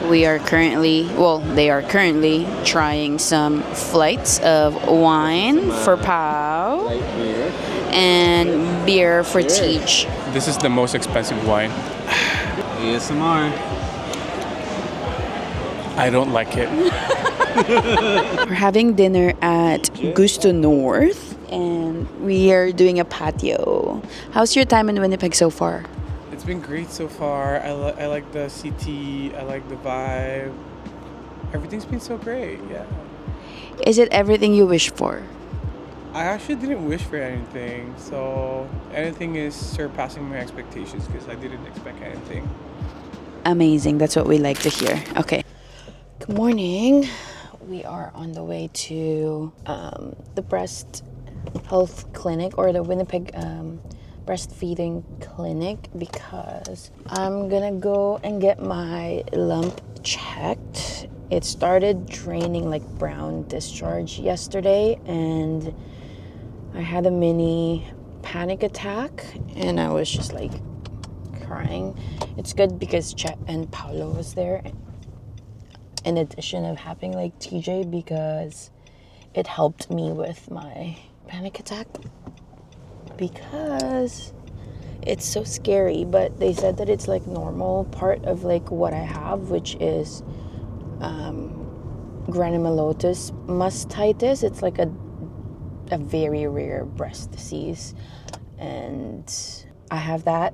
we are currently, well, they are currently trying some flights of wine for Pau and beer for Teach. This is the most expensive wine. ASMR. I don't like it. We're having dinner at Gusto North and we are doing a patio. How's your time in Winnipeg so far? It's been great so far. I like the CT. I like the vibe. Everything's been so great. Yeah. Is it everything you wish for? I actually didn't wish for anything, so anything is surpassing my expectations because I didn't expect anything. Amazing. That's what we like to hear. Okay. Good morning. We are on the way to the breast health clinic or the Winnipeg breastfeeding clinic because I'm gonna go and get my lump checked. It started draining like brown discharge yesterday and I had a mini panic attack and I was just like crying. It's good because Chet and Paolo was there in addition of having like TJ because it helped me with my panic attack because it's so scary, but they said that it's like normal part of like what I have, which is granulomatous mastitis. It's like a very rare breast disease and I have that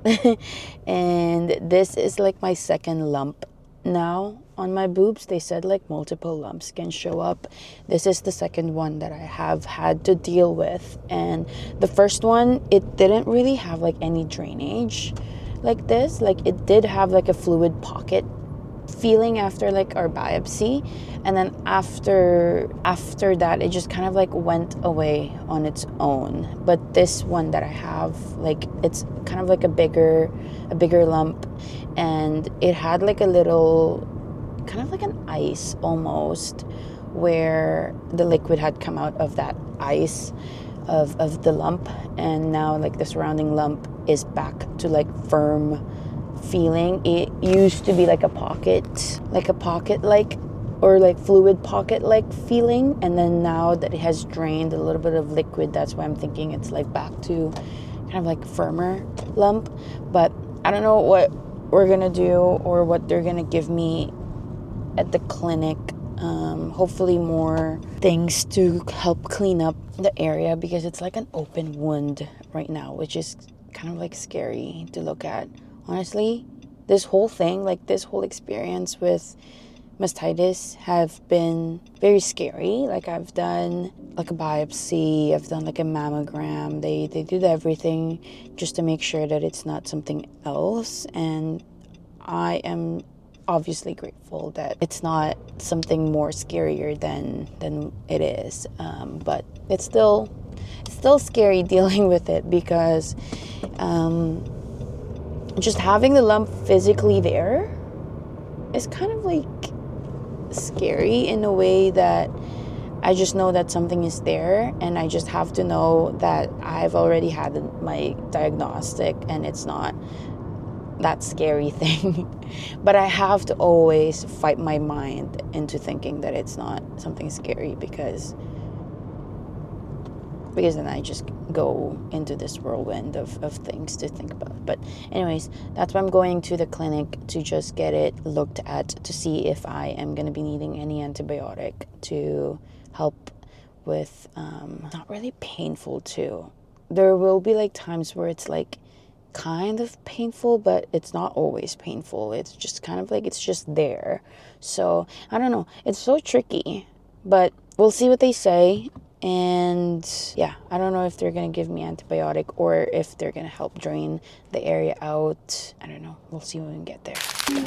and this is like my second lump now on my boobs. They said like multiple lumps can show up. This is the second one that I have had to deal with, and the first one, it didn't really have like any drainage like this. Like it did have like a fluid pocket feeling after like our biopsy, and then after that it just kind of like went away on its own. But this one that I have, like it's kind of like a bigger lump, and it had like a little kind of like an ice almost where the liquid had come out of that ice of the lump, and now like the surrounding lump is back to like firm feeling. It used to be like a pocket like or like fluid pocket like feeling, and then now that it has drained a little bit of liquid, that's why I'm thinking it's like back to kind of like firmer lump. But I don't know what we're gonna do or what they're gonna give me at the clinic. Hopefully more things to help clean up the area because it's like an open wound right now, which is kind of like scary to look at. Honestly, this whole thing, like this whole experience with mastitis have been very scary. Like I've done like a biopsy, I've done like a mammogram. They did everything just to make sure that it's not something else, and I am obviously grateful that it's not something more scarier than it is. But it's still scary dealing with it because just having the lump physically there is kind of like scary in a way that I just know that something is there, and I just have to know that I've already had my diagnostic and it's not that scary thing. But I have to always fight my mind into thinking that it's not something scary because then I just go into this whirlwind of things to think about. But anyways, that's why I'm going to the clinic to just get it looked at to see if I am going to be needing any antibiotic to help with not really painful too. There will be like times where it's like kind of painful, but it's not always painful. It's just kind of like it's just there. So I don't know, it's so tricky, but we'll see what they say. And yeah, I don't know if they're gonna give me antibiotic or if they're gonna help drain the area out. I don't know, we'll see when we get there.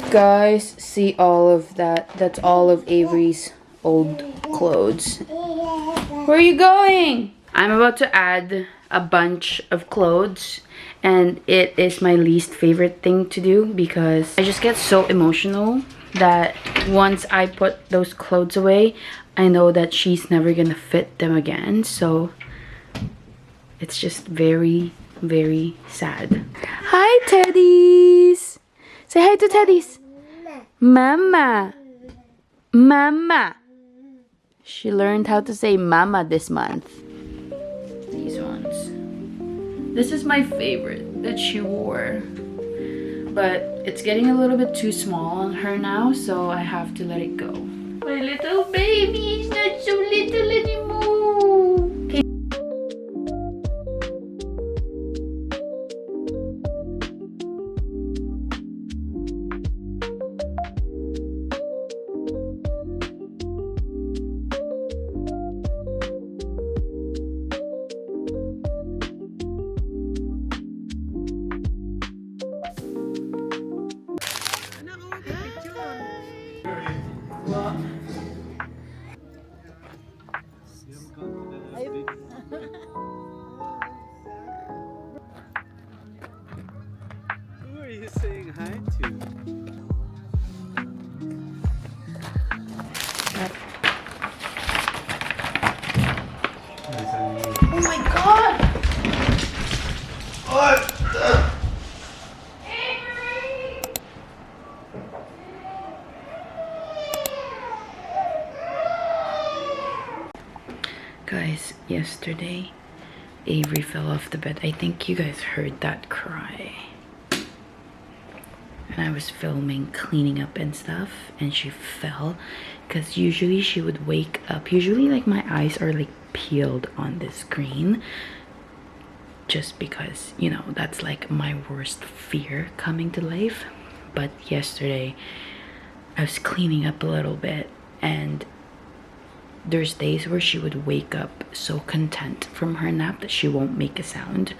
Guys, see all of that? That's all of Avery's old clothes. Where are you going? I'm about to add a bunch of clothes, and it is my least favorite thing to do because I just get so emotional that once I put those clothes away, I know that she's never gonna fit them again. So it's just very, very sad. Hi, teddies. Say hi to teddies. Mama. Mama. She learned how to say mama this month. These ones. This is my favorite that she wore. But it's getting a little bit too small on her now, so I have to let it go. My little baby is not so little anymore. Okay. Who are you saying hi to? Oh my god! Guys, yesterday Avery fell off the bed. I think you guys heard that cry. And I was filming, cleaning up and stuff, and she fell. Because usually she would wake up. Usually like my eyes are like peeled on the screen. Just because, you know, that's like my worst fear coming to life. But yesterday I was cleaning up a little bit, and there's days where she would wake up so content from her nap that she won't make a sound.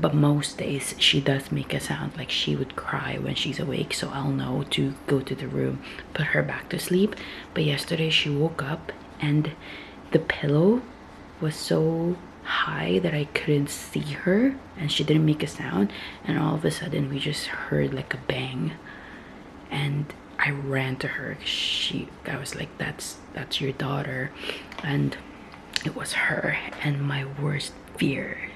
But most days she does make a sound, like she would cry when she's awake, so I'll know to go to the room, put her back to sleep. But yesterday she woke up and the pillow was so high that I couldn't see her, and she didn't make a sound, and all of a sudden we just heard like a bang, and I ran to her. I was like, that's your daughter. And it was her, and my worst fear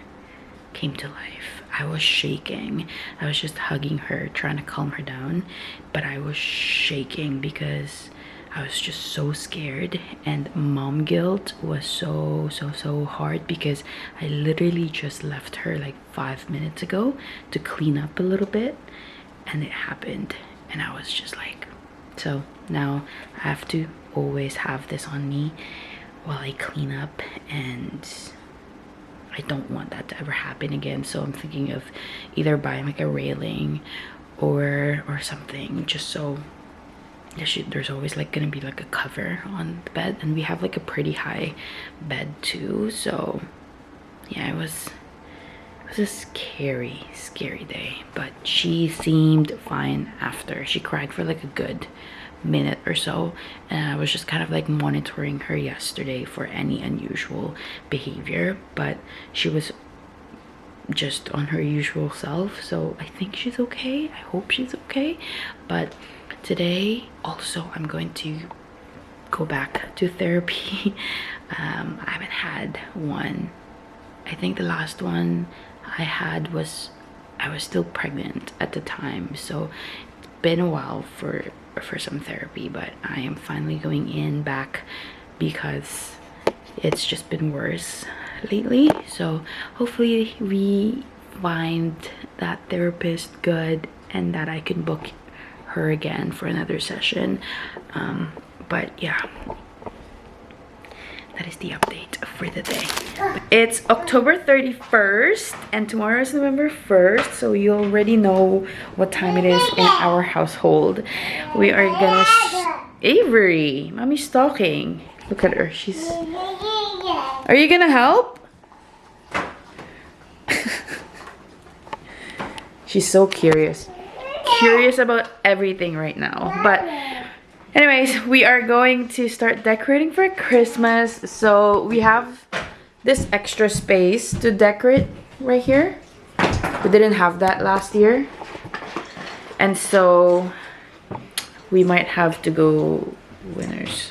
came to life. I was shaking. I was just hugging her, trying to calm her down, but I was shaking because I was just so scared, and mom guilt was so hard because I literally just left her like 5 minutes ago to clean up a little bit, and it happened, and I was just like, so now I have to always have this on me while I clean up, and I don't want that to ever happen again. So I'm thinking of either buying like a railing or something, just so there's always like gonna be like a cover on the bed, and we have like a pretty high bed too. So yeah, it was a scary day, but she seemed fine after. She cried for like a good minute or so, and I was just kind of like monitoring her yesterday for any unusual behavior, but she was just on her usual self, so I think she's okay. I hope she's okay. But today also I'm going to go back to therapy. I haven't had one. I think the last one I had was, I was still pregnant at the time, so it's been a while for some therapy, but I am finally going in back because it's just been worse lately. So hopefully we find that therapist good and that I can book her again for another session. But yeah, that is the update for the day. It's October 31st and tomorrow is November 1st, so you already know what time it is in our household. We are gonna Avery, mommy's talking. Look at her, she's... Are you gonna help? She's so curious about everything right now. But anyways, we are going to start decorating for Christmas. So we have this extra space to decorate right here. We didn't have that last year, and so we might have to go Winners.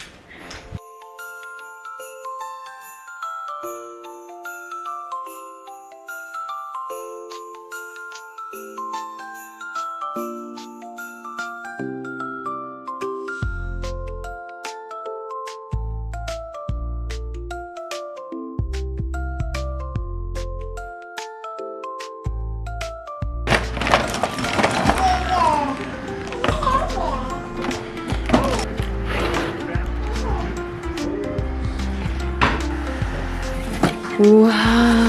Wow.